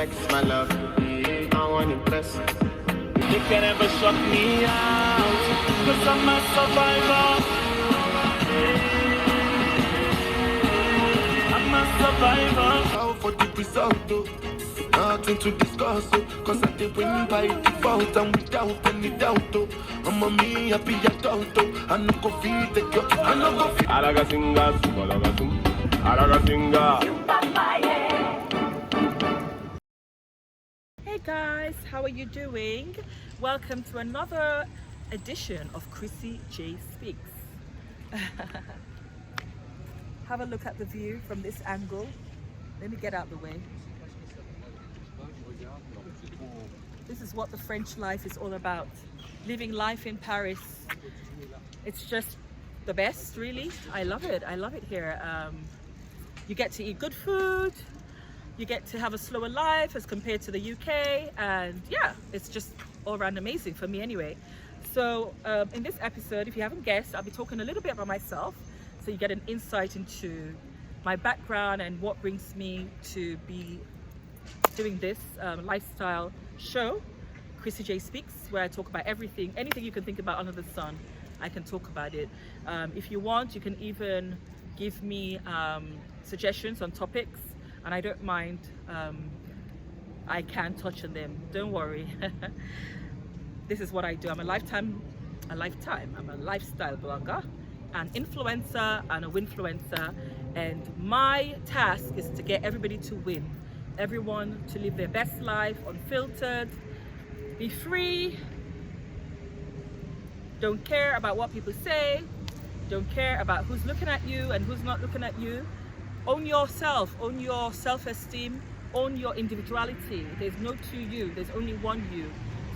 flex my love. I want impress. You can never shut me out, 'cause I'm a survivor. I'm a survivor. How for the result, though? Nothing to discuss, cause I did win by default and without any doubt, though. I'm a me happy adult, I no go feed the girl, I no go feed. Alaga singa, alaga sum, alaga singa. Hey guys, how are you doing? Welcome to another edition of Chrissy J Speaks. Have a look at the view from this angle. Let me get out the way. This is what the French life is all about. Living life in Paris. It's just the best, really. I love it. I love it here. You get to eat good food. You get to have a slower life as compared to the UK. And yeah, it's just all around amazing for me anyway. So in this episode, if you haven't guessed, I'll be talking a little bit about myself. So you get an insight into my background and what brings me to be doing this lifestyle show, Chrissy J Speaks, where I talk about everything, anything you can think about under the sun, I can talk about it. If you want, you can even give me suggestions on topics, and I don't mind. I can touch on them, don't worry. This is what I do. I'm a lifestyle blogger, an influencer and a winfluencer, and my task is to get everybody to win. Everyone to live their best life, unfiltered, be free, don't care about what people say, don't care about who's looking at you and who's not looking at you. Own yourself, own your self-esteem, own your individuality. There's no two you, there's only one you.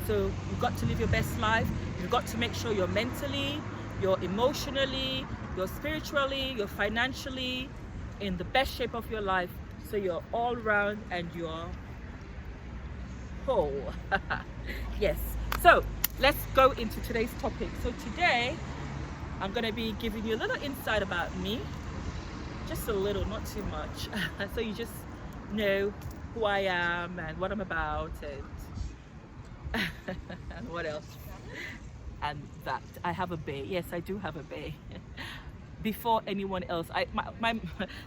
So you've got to live your best life. You've got to make sure you're mentally, you're emotionally, you're spiritually, you're financially in the best shape of your life. So you're all round and you're whole. Yes. So let's go into today's topic. So today I'm going to be giving you a little insight about me. Just a little, not too much. So you just know who I am and what I'm about and, and what else. And that I have a bae. Yes, I do have a bae. Before anyone else,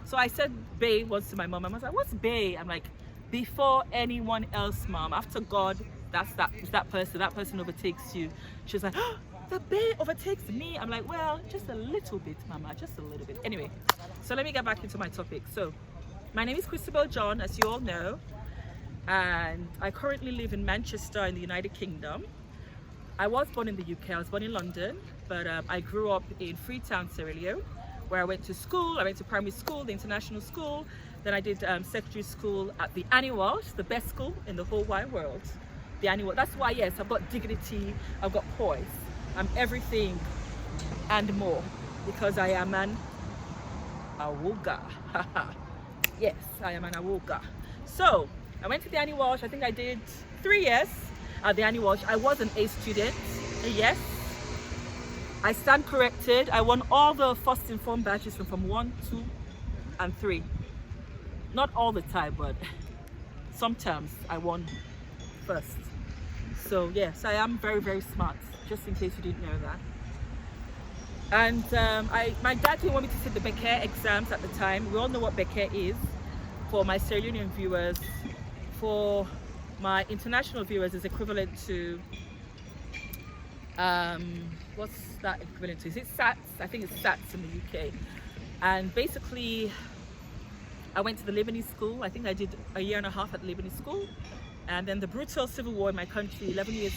so I said bae once to my mom. I was like, "What's bae?" I'm like, "Before anyone else, mom. After God, that's that person. That person overtakes you." She was like, "Oh, the bae overtakes me." I'm like, "Well, just a little bit, mama, just a little bit." Anyway, so let me get back into my topic. So, my name is Chrissy J, as you all know, and I currently live in Manchester in the United Kingdom. I was born in the UK. I was born in London, but I grew up in Freetown, Sierra Leone, where I went to school. I went to primary school, the international school. Then I did secondary school at the Annie Walsh, the best school in the whole wide world. The Annie Walsh. That's why, yes, I've got dignity, I've got poise. I'm everything and more because I am an Awuga. Yes, I am an Awuga. So I went to the Annie Walsh. I think I did 3 years. At the Annie Walsh. I was an A student, yes. I stand corrected. I won all the first informed batches from 1, 2, and 3. Not all the time, but sometimes I won first. So yes, I am very, very smart, just in case you didn't know that. And my dad didn't want me to sit the Becker exams at the time. We all know what Becker is. For my Sierra Leonean viewers, for my international viewers, is equivalent to what's that equivalent to? Is it SATs? I think it's SATs in the UK. And basically I went to the Lebanese school. I think I did a year and a half at the Lebanese school, and then the brutal civil war in my country, 11 years.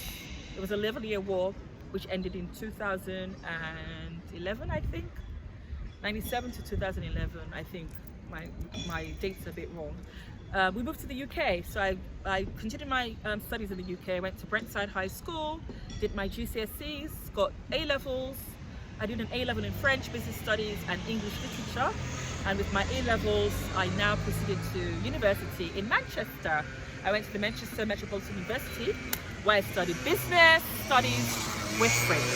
It was an 11-year war which ended in 2011, I think. 97 to 2011, I think. My dates are a bit wrong. We moved to the UK, so I continued my studies in the UK. I went to Brentside High School, did my GCSEs, got A-levels. I did an A-level in French, Business Studies and English Literature. And with my A-levels, I now proceeded to university in Manchester. I went to the Manchester Metropolitan University, where I studied business studies with French.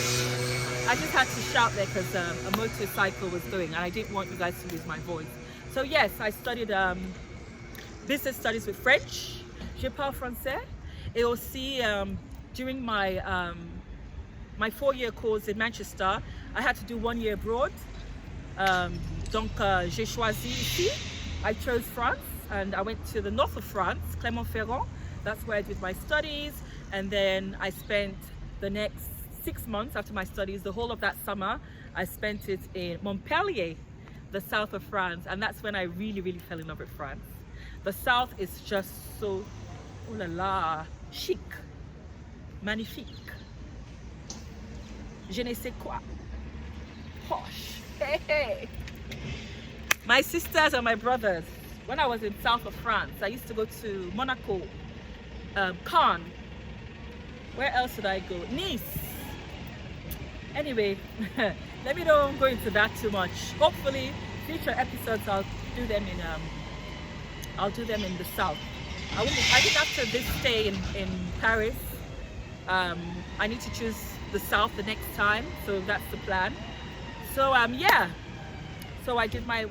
I just had to shout there because a motorcycle was going, and I didn't want you guys to lose my voice. So yes, I studied business studies with French. Je parle français. Et aussi, during my 4-year course in Manchester, I had to do 1 year abroad. Donc, j'ai choisi ici. I chose France, and I went to the north of France, Clermont-Ferrand. That's where I did my studies, and then I spent the next 6 months after my studies, the whole of that summer, I spent it in Montpellier, the south of France, and that's when I really fell in love with France. The south is just so, oh la la, chic, magnifique, je ne sais quoi, posh, hey, hey. My sisters and my brothers, when I was in south of France, I used to go to Monaco, Cannes, where else did I go? Nice. Anyway, let me don't go into that too much. Hopefully, future episodes I'll do them in the south. I think after this stay in Paris, I need to choose the south the next time. So that's the plan. So yeah. So I did my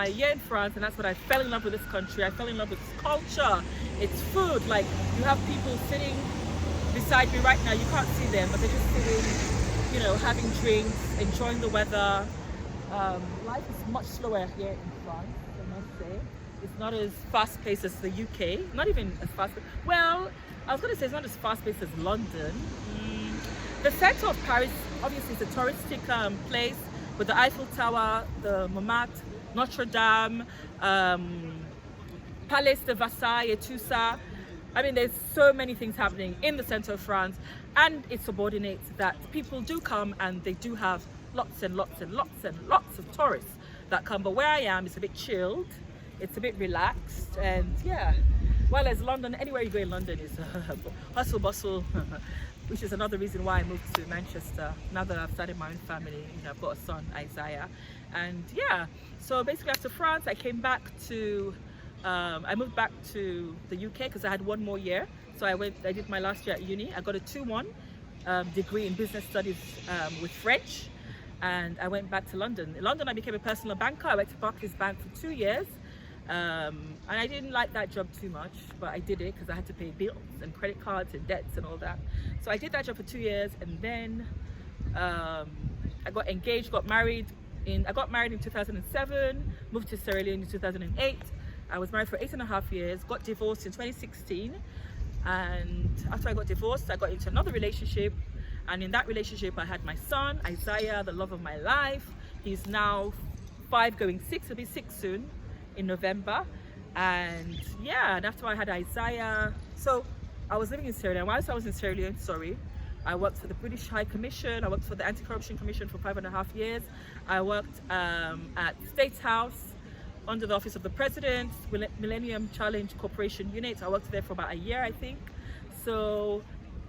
year in France, and that's when I fell in love with this country. I fell in love with its culture, its food. Like, you have people sitting beside me right now. You can't see them, but they're just sitting, you know, having drinks, enjoying the weather. Life is much slower here in France, I must say. It's not as fast-paced as the UK. Not even as fast. Well, I was going to say it's not as fast-paced as London. The center of Paris, obviously, is a touristic place with the Eiffel Tower, the Montmartre, Notre Dame, Palais de Versailles, et tout ça. I mean, there's so many things happening in the center of France, and it subordinates that people do come, and they do have lots and lots and lots and lots of tourists that come. But where I am, it's a bit chilled, it's a bit relaxed, and yeah. Well, as London, anywhere you go in London is hustle bustle, which is another reason why I moved to Manchester. Now that I've started my own family, you know, I've got a son, Isaiah, and yeah. So basically, after France, I came back to. I moved back to the UK because I had 1 more year. So I did my last year at uni. I got a 2-1 degree in business studies with French, and I went back to London. In London, I became a personal banker. I went to Barclays Bank for 2 years. And I didn't like that job too much, but I did it because I had to pay bills and credit cards and debts and all that. So I did that job for 2 years, and then I got engaged, got married. I got married in 2007, moved to Sierra Leone in 2008. I was married for 8.5 years, got divorced in 2016, and after I got divorced, I got into another relationship, and in that relationship I had my son, Isaiah, the love of my life. He's now 5 going 6, he'll be 6 soon in November. And yeah, and after I had Isaiah, so I was living in Sierra Leone. Whilst I was in Sierra Leone, I worked for the British High Commission, I worked for the Anti-Corruption Commission for 5.5 years. I worked at State House, under the Office of the President, Millennium Challenge Corporation Unit. I worked there for about a year, I think. So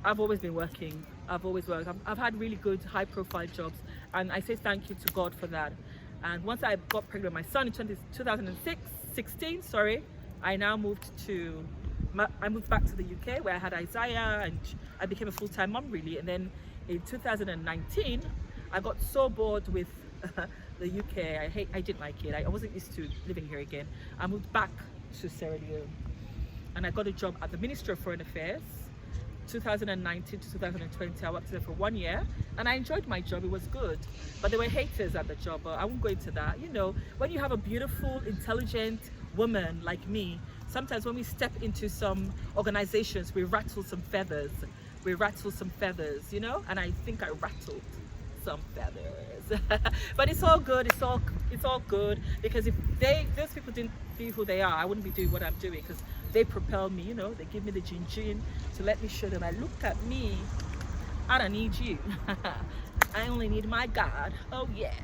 I've always been working. I've always worked. I've had really good high-profile jobs, and I say thank you to God for that. And once I got pregnant with my son in 2016, I now moved back to the UK, where I had Isaiah, and I became a full-time mom, really. And then in 2019, I got so bored with the UK. I didn't like it. I wasn't used to living here again. I moved back to Sierra Leone, and I got a job at the Ministry of Foreign Affairs. 2019 to 2020, I worked there for 1 year, and I enjoyed my job. It was good, but there were haters at the job, but I won't go into that. You know, when you have a beautiful, intelligent woman like me, sometimes when we step into some organizations, we rattle some feathers, you know, and I think I rattled some feathers. But it's all good. It's all good, because if those people didn't be who they are, I wouldn't be doing what I'm doing, because they propel me, you know, they give me the gin to let me show them, I look at me, I don't need you. I only need my God. Oh yes.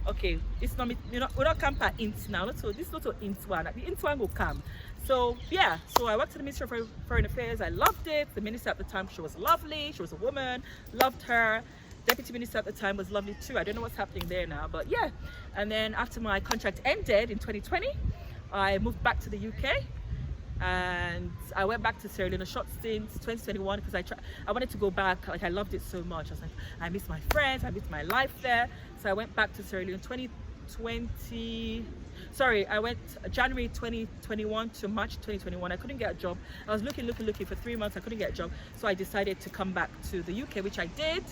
Okay, it's not me, you know, we're not camp at int now. So this is not an int one. The int one will come. So yeah, so I worked at the Ministry of Foreign Affairs. I loved it. The minister at the time, she was lovely. She was a woman. Loved her. Deputy minister at the time was lovely too. I don't know what's happening there now, but yeah. And then after my contract ended in 2020, I moved back to the UK, and I went back to Sierra Leone a short stint 2021, because I wanted to go back. Like, I loved it so much. I was like, I miss my friends, I miss my life there. So I went back to Sierra Leone 2022 I went January 2021 to March 2021. I couldn't get a job. I was looking for 3 months. I couldn't get a job, so I decided to come back to the UK, which I did.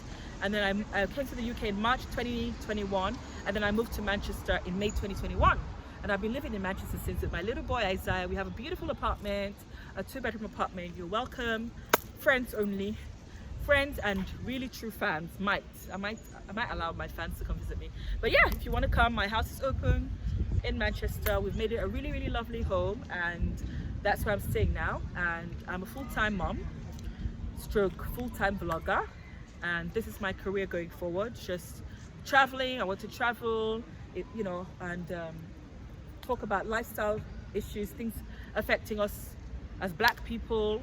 And then I came to the UK in March 2021, and then I moved to Manchester in May 2021. And I've been living in Manchester since, with my little boy Isaiah. We have a beautiful apartment, a 2-bedroom apartment. You're welcome. Friends only. Friends and really true fans. I might allow my fans to come visit me. But yeah, if you want to come, my house is open in Manchester. We've made it a really, really lovely home, and that's where I'm staying now. And I'm a full-time mom, stroke full-time vlogger, and this is my career going forward. Just traveling. I want to travel, you know, and talk about lifestyle issues, things affecting us as Black people,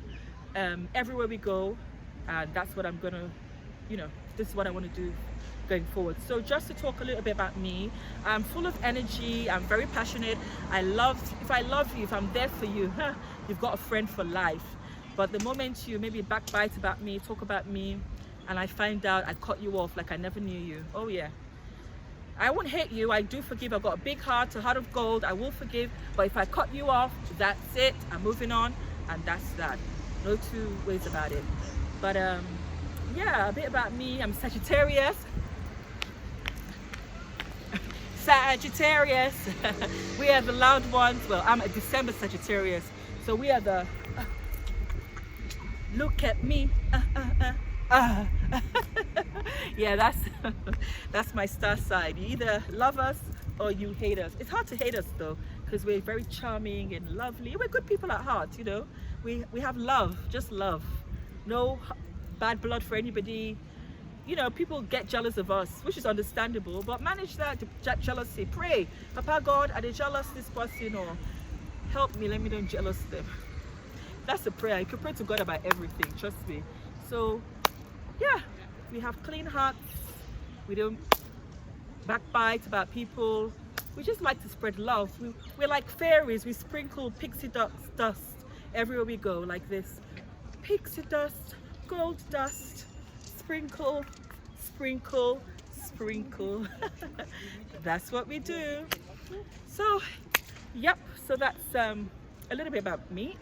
everywhere we go. And that's what I'm gonna, you know, this is what I want to do going forward. So just to talk a little bit about me, I'm full of energy, I'm very passionate. If I love you, if I'm there for you, you've got a friend for life. But the moment you maybe backbite about me, talk about me, and I find out I cut you off like I never knew you, oh yeah, I won't hate you. I do forgive. I've got a big heart, a heart of gold. I will forgive. But if I cut you off, that's it. I'm moving on, and that's that. No two ways about it. But yeah, a bit about me. I'm Sagittarius. Sagittarius. We are the loud ones. Well, I'm a December Sagittarius. So we are the look at me. Yeah, that's my star side. You either love us or you hate us. It's hard to hate us though, because we're very charming and lovely. We're good people at heart, you know. We have love, just love. No bad blood for anybody. You know, people get jealous of us, which is understandable, but manage that jealousy. Pray, Papa God, are they jealous this person, or help me, let me don't jealous them. That's a prayer. You can pray to God about everything, trust me. So yeah, we have clean hearts. We don't backbite about people. We just like to spread love. We're like fairies. We sprinkle pixie dust everywhere we go, like this. Pixie dust, gold dust, sprinkle, sprinkle, sprinkle. That's what we do. So yep, so that's a little bit about me.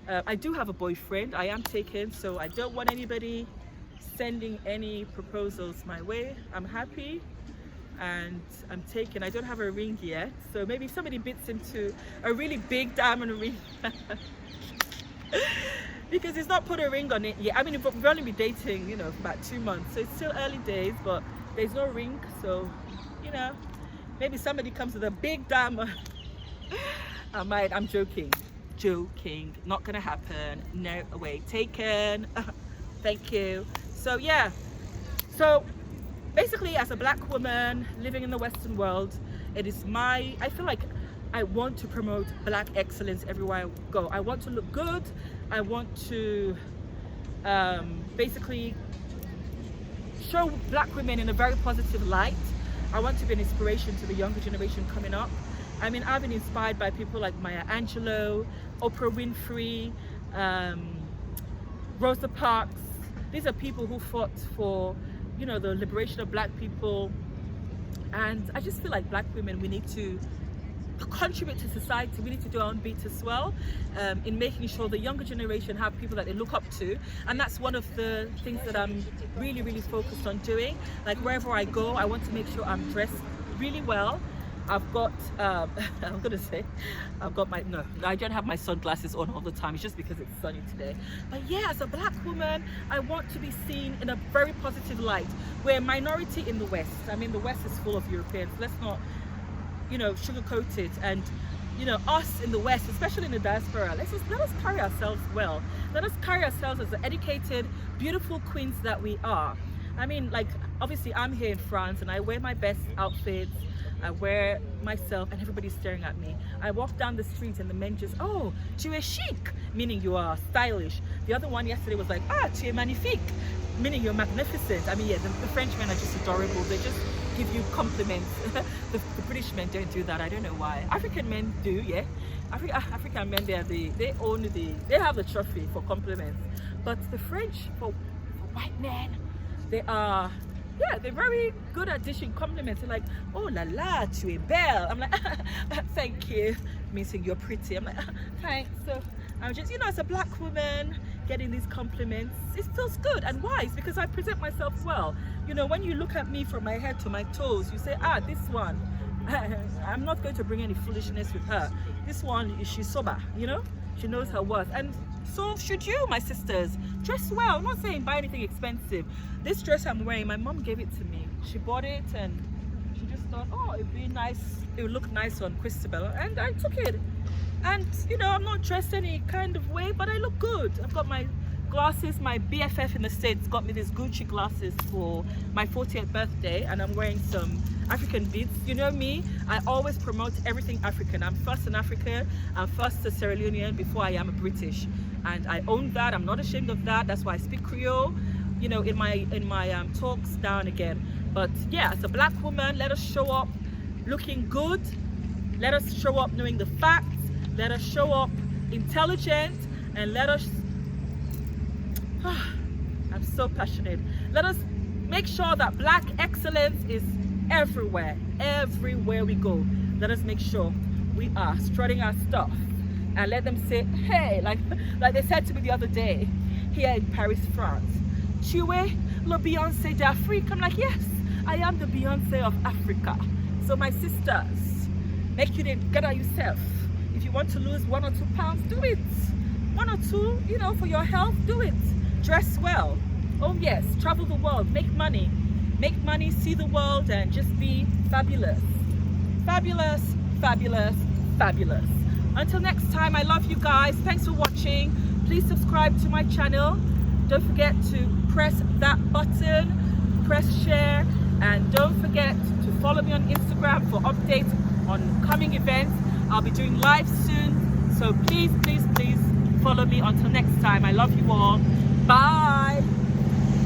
I do have a boyfriend. I am taken, so I don't want anybody sending any proposals my way. I'm happy and I'm taken. I don't have a ring yet, so maybe if somebody bits into a really big diamond ring because he's not put a ring on it yet. I mean, we've only been dating, you know, for about 2 months, so it's still early days, but there's no ring. So, you know, maybe somebody comes with a big diamond. I'm joking, not gonna happen. No way, taken. Thank you. So yeah, so basically, as a Black woman living in the Western world, it is I feel like I want to promote Black excellence everywhere I go. I want to look good. I want to basically show Black women in a very positive light. I want to be an inspiration to the younger generation coming up. I mean, I've been inspired by people like Maya Angelou, Oprah Winfrey, Rosa Parks. These are people who fought for, you know, the liberation of Black people. And I just feel like Black women, we need to contribute to society. We need to do our own bit as well, in making sure the younger generation have people that they look up to. And that's one of the things that I'm really, really focused on doing. Like wherever I go, I want to make sure I'm dressed really well. I've got, I'm gonna say, I've got no, I don't have my sunglasses on all the time. It's just because it's sunny today. But yeah, as a Black woman, I want to be seen in a very positive light. We're a minority in the West. I mean, the West is full of Europeans. Let's not, you know, sugarcoat it. And, you know, us in the West, especially in the diaspora, let us carry ourselves well. Let us carry ourselves as the educated, beautiful queens that we are. I mean, like, obviously I'm here in France and I wear my best outfits. I wear myself and everybody's staring at me. I walk down the street and the men just, oh, tu es chic, meaning you are stylish. The other one yesterday was like, ah, tu es magnifique, meaning you're magnificent. I mean, yeah, the French men are just adorable. They just give you compliments. the British men don't do that. I don't know why. African men do, yeah. African men, they have the trophy for compliments. But the French, for white men, they are yeah, they're very good at dishing compliments. They're like, oh la la, tu es belle. I'm like, thank you. Meaning you're pretty. I'm like, thanks. So I'm just, as a black woman getting these compliments, it feels good. And why? It's because I present myself well. When you look at me from my head to my toes, you say, this one, I'm not going to bring any foolishness with her. This one, she's sober, she knows her worth. And so should you, my sisters. Dress well. I'm not saying buy anything expensive. This dress I'm wearing, my mom gave it to me. She bought it and she just thought, oh, it'd be nice, it would look nice on Christabel, and I took it. And I'm not dressed any kind of way, but I look good. I've got my glasses. My BFF in the States got me these Gucci glasses for my 40th birthday, and I'm wearing some African beads. You know me, I always promote everything African. I'm first an African, I'm first a Sierra Leonean before I am a British, and I own that. I'm not ashamed of that. That's why I speak Creole, in my talks now and again. But yeah, as a black woman, let us show up looking good. Let us show up knowing the facts. Let us show up intelligent, and let us I'm so passionate. Let us make sure that black excellence is everywhere we go. Let us make sure we are strutting our stuff, and let them say, hey, like they said to me the other day here in Paris, France, tu es le Beyonce d'Afrique. I'm like, yes, I am the Beyonce of Africa. So my sisters, make you get out yourself. If you want to lose 1 or 2 pounds, do it. 1 or 2, for your health, do it. Dress well. Oh yes, travel the world, make money, see the world, and just be fabulous. Fabulous, fabulous, fabulous. Until next time, I love you guys. Thanks for watching. Please subscribe to my channel. Don't forget to press that button, press share, and don't forget to follow me on Instagram for updates on coming events. I'll be doing live soon, so please, please, please follow me. Until next time, I love you all. Bye.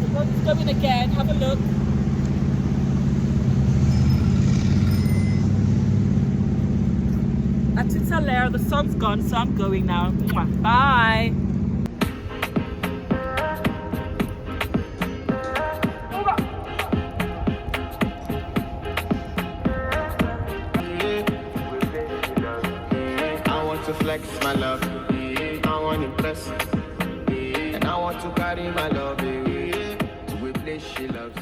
The boat's going again. Have a look. At Titalaire, the sun's gone, so I'm going now. Bye. Flex my love, I want to impress, and I want to carry my love to a place she loves.